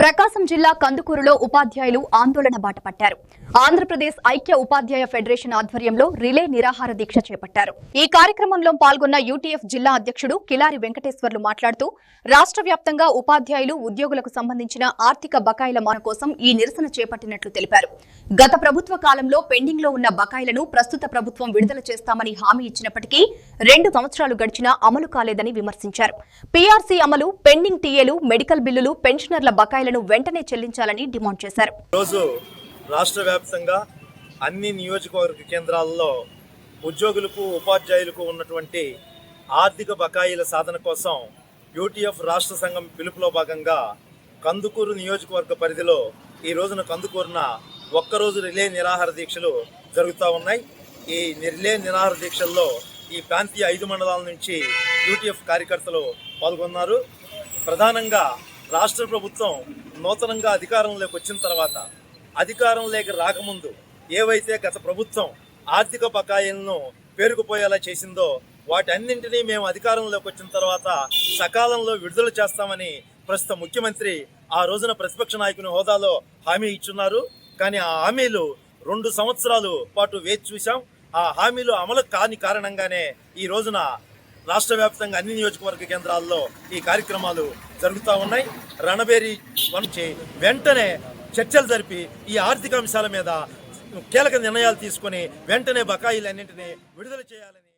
ప్రకాశం జిల్లా కందుకూరులో ఉపాధ్యాయులు ఆందోళన బాట పట్టారు. ఆంధ్రప్రదేశ్ ఐక్య ఉపాధ్యాయ ఫెడరేషన్ ఆధ్వర్యంలో రిలే నిరాహార దీక్ష చేపట్టారు. ఈ కార్యక్రమంలో పాల్గొన్న యూటీఎఫ్ జిల్లా అధ్యక్షుడు కిలారి వెంకటేశ్వర్లు మాట్లాడుతూ రాష్ట్ర వ్యాప్తంగా ఉపాధ్యాయులు ఉద్యోగులకు సంబంధించిన ఆర్థిక బకాయిల మాన కోసం ఈ నిరసన చేపట్టినట్లు తెలిపారు. గత ప్రభుత్వ కాలంలో పెండింగ్ లో ఉన్న బకాయిలను ప్రస్తుత ప్రభుత్వం విడుదల చేస్తామని హామీ ఇచ్చినప్పటికీ 2 సంవత్సరాలు గడిచినా అమలు కాలేదని విమర్శించారు. పీఆర్సీ అమలు, పెండింగ్ టీఏలు, మెడికల్ బిల్లులు, పెన్షనర్ల బకాయిలను వెంటనే చెల్లించాలని డిమాండ్ చేశారు. రాష్ట్ర వ్యాప్తంగా అన్ని నియోజకవర్గ కేంద్రాల్లో ఉద్యోగులకు ఉపాధ్యాయులకు ఉన్నటువంటి ఆర్థిక బకాయిల సాధన కోసం యూటీఎఫ్ రాష్ట్ర సంఘం పిలుపులో భాగంగా కందుకూరు నియోజకవర్గ పరిధిలో ఈ రోజున కందుకూరున ఒక్కరోజు రిలే నిరాహార దీక్షలు జరుగుతూ ఉన్నాయి. ఈ రిలే నిరాహార దీక్షల్లో ఈ ప్రాంతీయ 5 మండలాల నుంచి యూటీఎఫ్ కార్యకర్తలు పాల్గొన్నారు. ప్రధానంగా రాష్ట్ర ప్రభుత్వం నూతనంగా అధికారంలోకి వచ్చిన తర్వాత అధికారంలోకి రాకముందు ఏవైతే గత ప్రభుత్వం ఆర్థిక బకాయిలను పేరుకుపోయేలా చేసిందో వాటన్నింటినీ మేము అధికారంలోకి వచ్చిన తర్వాత సకాలంలో విడుదల చేస్తామని ప్రస్తుత ముఖ్యమంత్రి ఆ రోజున ప్రతిపక్ష నాయకుని హోదాలో హామీ ఇచ్చున్నారు. కానీ ఆ హామీలు 2 సంవత్సరాలు పాటు వేచి చూశాం. ఆ హామీలు అమలు కాని కారణంగానే ఈ రోజున రాష్ట్ర వ్యాప్తంగా అన్ని నియోజకవర్గ కేంద్రాల్లో ఈ కార్యక్రమాలు జరుగుతూ ఉన్నాయి. రణబేరి వంచి వెంటనే చర్చలు జరిపి ఈ ఆర్థిక అంశాల మీద కీలక నిర్ణయాలు తీసుకొని వెంటనే బకాయిలన్నింటినీ విడుదల చేయాలని